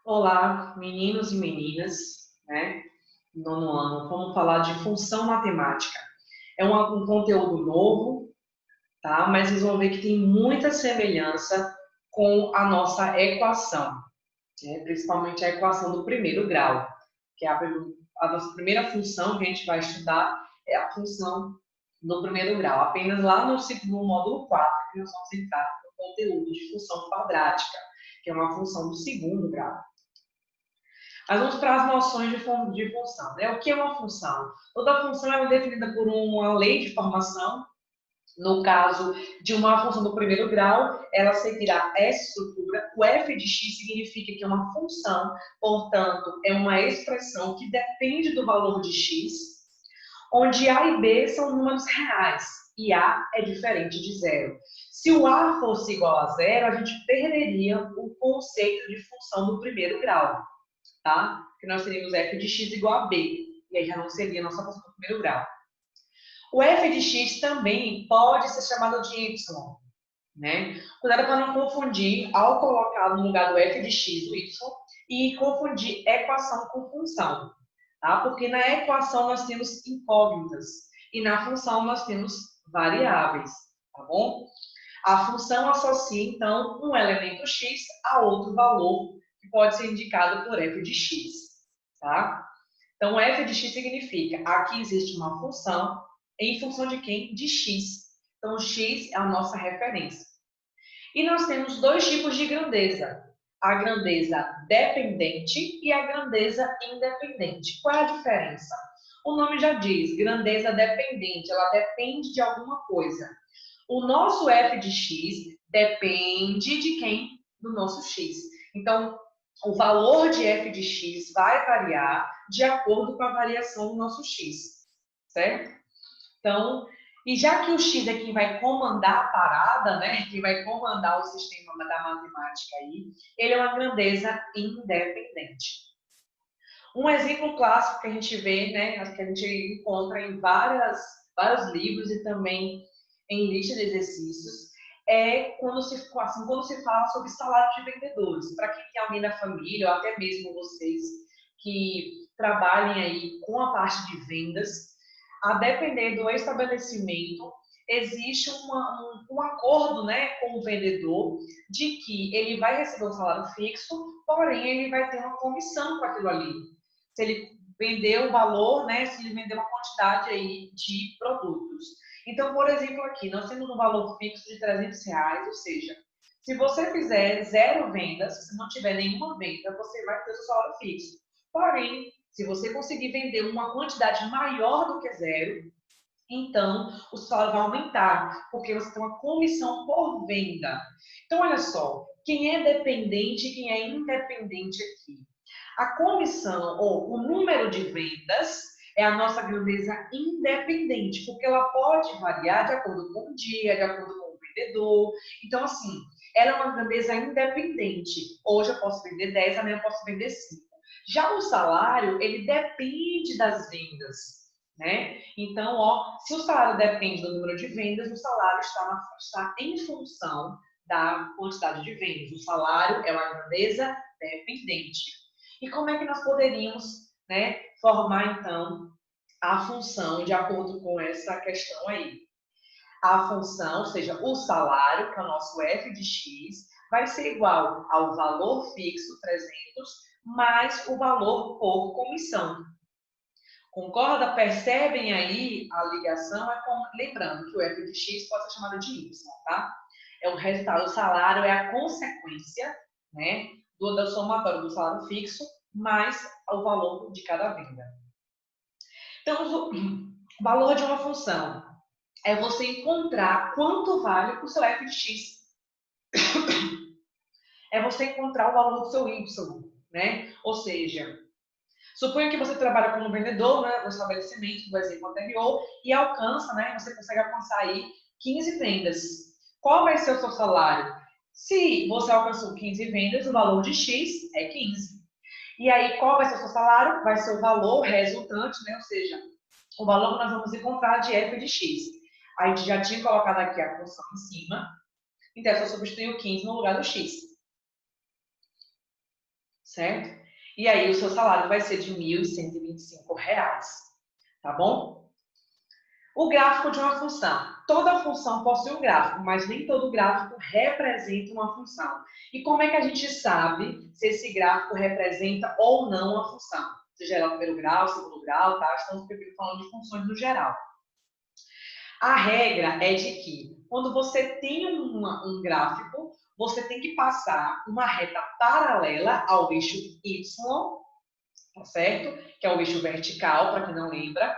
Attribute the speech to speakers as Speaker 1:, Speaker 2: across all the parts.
Speaker 1: Olá, meninos e meninas, né? Nono ano, vamos falar de função matemática. É um conteúdo novo, tá? Mas vocês vão ver que tem muita semelhança com a nossa equação, né? Principalmente a equação do primeiro grau, que é a nossa primeira função que a gente vai estudar é a função do primeiro grau. Apenas lá no módulo 4 que nós vamos entrar no conteúdo de função quadrática, que é uma função do segundo grau. Mas vamos para as noções de função, né? O que é uma função? Toda função é definida por uma lei de formação. No caso de uma função do primeiro grau, ela seguirá essa estrutura. O f de x significa que é uma função, portanto, é uma expressão que depende do valor de x, onde a e b são números reais e a é diferente de zero. Se o a fosse igual a zero, a gente perderia o conceito de função do primeiro grau, tá? Que nós teríamos f de x igual a b, e aí já não seria a nossa função do primeiro grau. O f de x também pode ser chamado de y, né? Cuidado para não confundir, ao colocar no lugar do f de x o y, e confundir equação com função, tá? Porque na equação nós temos incógnitas, e na função nós temos variáveis, tá bom? A função associa, então, um elemento x a outro valor, que pode ser indicado por f de x, tá? Então, f de x significa, aqui existe uma função, em função de quem? De x. Então, x é a nossa referência. E nós temos dois tipos de grandeza. A grandeza dependente e a grandeza independente. Qual é a diferença? O nome já diz, grandeza dependente, ela depende de alguma coisa. O nosso f de x depende de quem? Do nosso x. Então, o valor de f de x vai variar de acordo com a variação do nosso x, certo? Então, e já que o x é quem vai comandar a parada, né, quem vai comandar o sistema da matemática aí, ele é uma grandeza independente. Um exemplo clássico que a gente vê, né, que a gente encontra em vários livros e também em lista de exercícios, é quando se fala sobre salário de vendedores. Para quem tem alguém na família, ou até mesmo vocês que trabalhem aí com a parte de vendas, a depender do estabelecimento, existe um acordo, né, com o vendedor de que ele vai receber um salário fixo, porém ele vai ter uma comissão com aquilo ali. Se ele vender o valor, né, se ele vender uma quantidade aí de produtos. Então, por exemplo, aqui nós temos um valor fixo de R$ 300, ou seja, se você fizer 0 vendas, se não tiver nenhuma venda, você vai ter o seu salário fixo. Porém, se você conseguir vender uma quantidade maior do que 0, então o salário vai aumentar, porque você tem uma comissão por venda. Então, olha só, quem é dependente e quem é independente aqui? A comissão ou o número de vendas é a nossa grandeza independente, porque ela pode variar de acordo com o dia, de acordo com o vendedor. Então, assim, ela é uma grandeza independente. Hoje eu posso vender 10, amanhã eu posso vender 5. Já o salário, ele depende das vendas, né? Então, ó, se o salário depende do número de vendas, o salário está em função da quantidade de vendas. O salário é uma grandeza dependente. E como é que nós poderíamos, né, formar, então, a função de acordo com essa questão aí? A função, ou seja, o salário, que é o nosso f de x, vai ser igual ao valor fixo, 300, mais o valor por comissão. Concorda? Percebem aí a ligação? Lembrando que o f de x pode ser chamado de y, tá? É o resultado, o salário é a consequência, né, do somatório do salário fixo mais o valor de cada venda. Então, o valor de uma função é você encontrar quanto vale o seu f de x. É você encontrar o valor do seu y, né? Ou seja, suponha que você trabalha como vendedor, né, no estabelecimento, do exemplo anterior, e alcança, né, você consegue alcançar aí 15 vendas. Qual vai ser o seu salário? Se você alcançou 15 vendas, o valor de X é 15. E aí, qual vai ser o seu salário? Vai ser o valor resultante, né, ou seja, o valor que nós vamos encontrar de f de x. A gente já tinha colocado aqui a função em cima, então é só substituir o 15 no lugar do x. certo? E aí o seu salário vai ser de R$ 1.125, tá bom? O gráfico de uma função. Toda função possui um gráfico, mas nem todo gráfico representa uma função. E como é que a gente sabe se esse gráfico representa ou não uma função? Seja ela primeiro grau, segundo grau, tá? Estamos falando de funções no geral. A regra é de que quando você tem um gráfico, você tem que passar uma reta paralela ao eixo Y, tá certo? Que é o eixo vertical, para quem não lembra.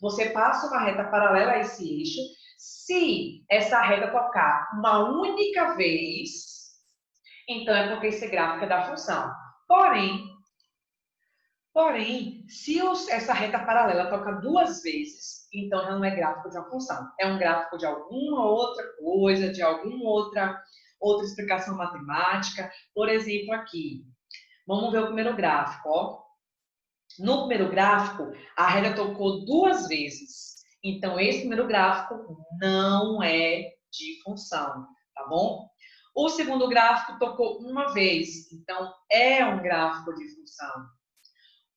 Speaker 1: Você passa uma reta paralela a esse eixo. Se essa reta tocar uma única vez, então é porque esse gráfico é da função. Porém, se essa reta paralela toca duas vezes, então já não é gráfico de uma função. É um gráfico de alguma outra coisa, de alguma outra explicação matemática. Por exemplo, aqui. Vamos ver o primeiro gráfico, ó. No primeiro gráfico, a reta tocou duas vezes. Então, esse primeiro gráfico não é de função, tá bom? O segundo gráfico tocou uma vez, então é um gráfico de função.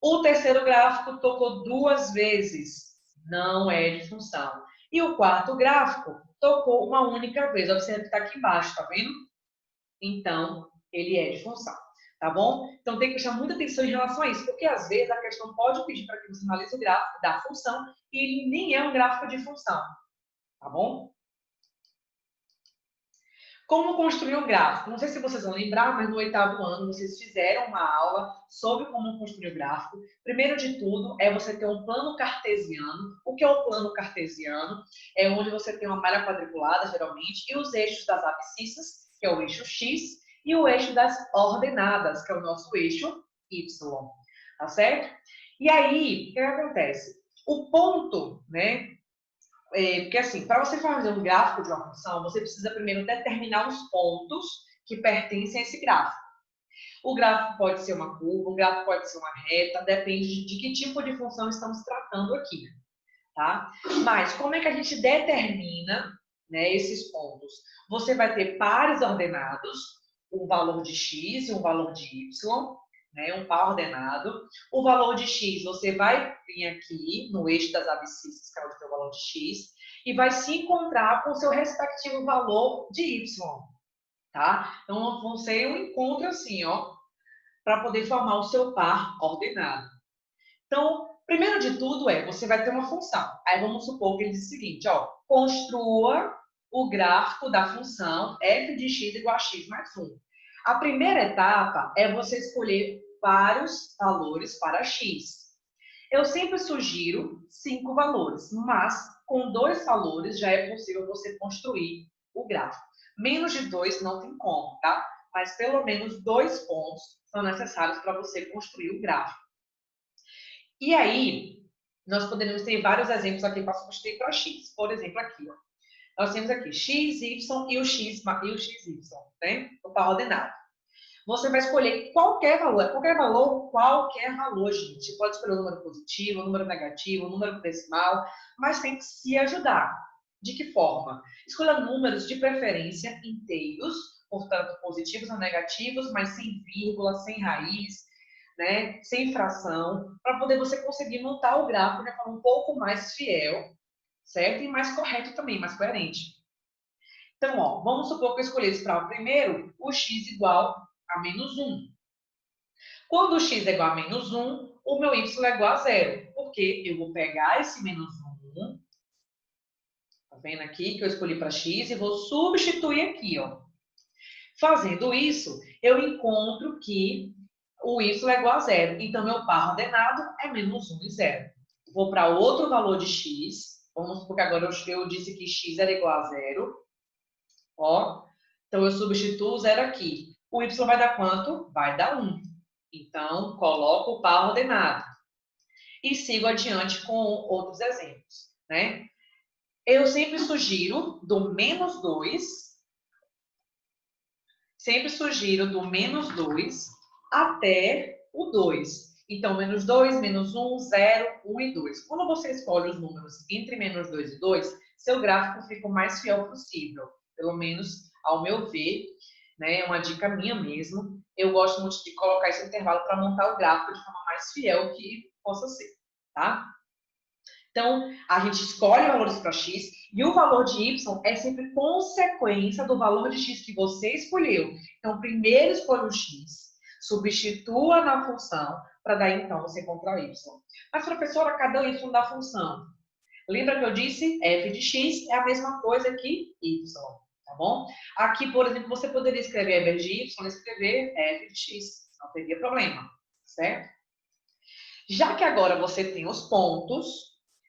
Speaker 1: O terceiro gráfico tocou duas vezes, não é de função. E o quarto gráfico tocou uma única vez. Observe que está aqui embaixo, tá vendo? Então, ele é de função, tá bom? Então, tem que prestar muita atenção em relação a isso, porque às vezes a questão pode pedir para que você analise o gráfico da função e ele nem é um gráfico de função, tá bom? Como construir um gráfico? Não sei se vocês vão lembrar, mas no 8º ano vocês fizeram uma aula sobre como construir o gráfico. Primeiro de tudo é você ter um plano cartesiano. O que é o plano cartesiano? É onde você tem uma malha quadriculada, geralmente, e os eixos das abscissas, que é o eixo X, e o eixo das ordenadas, que é o nosso eixo Y. Tá certo? E aí, o que acontece? O ponto, né? Porque assim, para você fazer um gráfico de uma função, você precisa primeiro determinar os pontos que pertencem a esse gráfico. O gráfico pode ser uma curva, o gráfico pode ser uma reta, depende de que tipo de função estamos tratando aqui, tá? Mas como é que a gente determina, né, esses pontos? Você vai ter pares ordenados, um valor de x e um valor de y, né, um par ordenado. O valor de x, você vai vir aqui no eixo das abscissas, que é o seu valor de x, e vai se encontrar com o seu respectivo valor de y, tá? Então, vão ser um encontro assim, ó, para poder formar o seu par ordenado. Então, primeiro de tudo você vai ter uma função. Aí vamos supor que ele diz o seguinte, ó, construa o gráfico da função f de x igual a x mais 1. A primeira etapa é você escolher vários valores para x. Eu sempre sugiro 5 valores, mas com 2 valores já é possível você construir o gráfico. Menos de 2 não tem como, tá? Mas pelo menos 2 pontos são necessários para você construir o gráfico. E aí, nós poderíamos ter vários exemplos aqui para substituir para x. Por exemplo, aqui, ó. Nós temos aqui x, y e o x, né? O par ordenado. Você vai escolher qualquer valor, gente. Você pode escolher um número positivo, um número negativo, um número decimal, mas tem que se ajudar. De que forma? Escolha números de preferência inteiros, portanto, positivos ou negativos, mas sem vírgula, sem raiz, né? Sem fração, para poder você conseguir montar o gráfico de forma um pouco mais fiel, certo? E mais correto também, mais coerente. Então, ó, vamos supor que eu escolhesse para o primeiro o x igual a menos 1. Quando o x é igual a menos 1, o meu y é igual a 0. Porque eu vou pegar esse menos 1, tá vendo aqui que eu escolhi para x, e vou substituir aqui, ó. Fazendo isso, eu encontro que o y é igual a 0. Então, meu par ordenado é menos 1 e 0. Vou para outro valor de x. Vamos supor que agora eu disse que x era igual a 0. Ó, então, eu substituo o 0 aqui. O y vai dar quanto? Vai dar 1. Então, coloco o par ordenado. E sigo adiante com outros exemplos, né? Eu sempre sugiro do menos 2. Sempre sugiro do menos 2 até o 2. Então, menos 2, menos 1, 0, 1 e 2. Quando você escolhe os números entre menos 2 e 2, seu gráfico fica o mais fiel possível. Pelo menos, ao meu ver, né, é uma dica minha mesmo. eu gosto muito de colocar esse intervalo para montar o gráfico de forma mais fiel que possa ser, tá? Então, a gente escolhe valores para x e o valor de y é sempre consequência do valor de x que você escolheu. Então, primeiro escolha o x, substitua na função, para daí então você encontrar o y. Mas, professora, cadê o y da função? Lembra que eu disse f de x é a mesma coisa que y, tá bom? Aqui, por exemplo, você poderia escrever ao invés de y, escrever f de x, não teria problema, certo? Já que agora você tem os pontos,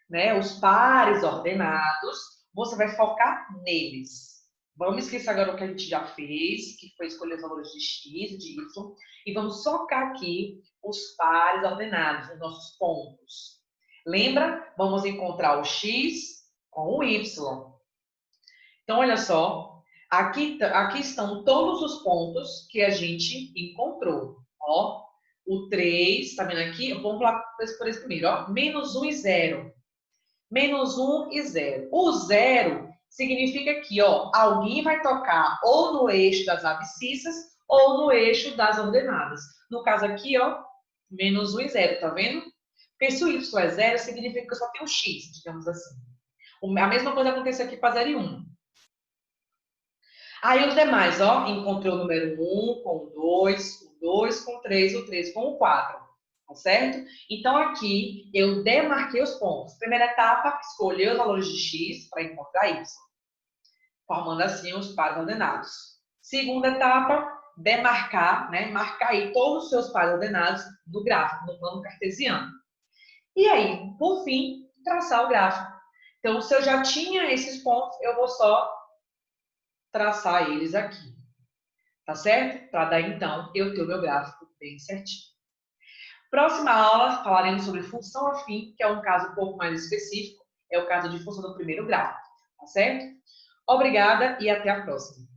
Speaker 1: né, os pares ordenados, você vai focar neles. Vamos esquecer agora o que a gente já fez, que foi escolher os valores de x e de y, e vamos focar aqui os pares ordenados, os nossos pontos. Lembra? Vamos encontrar o x com o y. Então, olha só, aqui estão todos os pontos que a gente encontrou. Ó, o 3, tá vendo aqui? Vamos lá por esse primeiro, ó. Menos 1 e 0. Menos 1 e 0. O 0 significa que, ó, alguém vai tocar ou no eixo das abscissas ou no eixo das ordenadas. No caso aqui, ó, menos 1 e 0, tá vendo? Porque se o y é 0, significa que eu só tenho x, digamos assim. A mesma coisa aconteceu aqui para 0 e 1. Aí os demais, ó, encontrei o número 1 com o 2 com o 3, o 3 com o 4, tá certo? Então, aqui eu demarquei os pontos. Primeira etapa, escolher os valores de x para encontrar y, formando assim os pares ordenados. Segunda etapa, demarcar, né, marcar aí todos os seus pares ordenados do gráfico, no plano cartesiano. E aí, por fim, traçar o gráfico. Então, se eu já tinha esses pontos, eu vou só traçar eles aqui, tá certo? Para daí, então, eu ter o meu gráfico bem certinho. Próxima aula, falaremos sobre função afim, que é um caso um pouco mais específico, é o caso de função do primeiro grau, tá certo? Obrigada e até a próxima.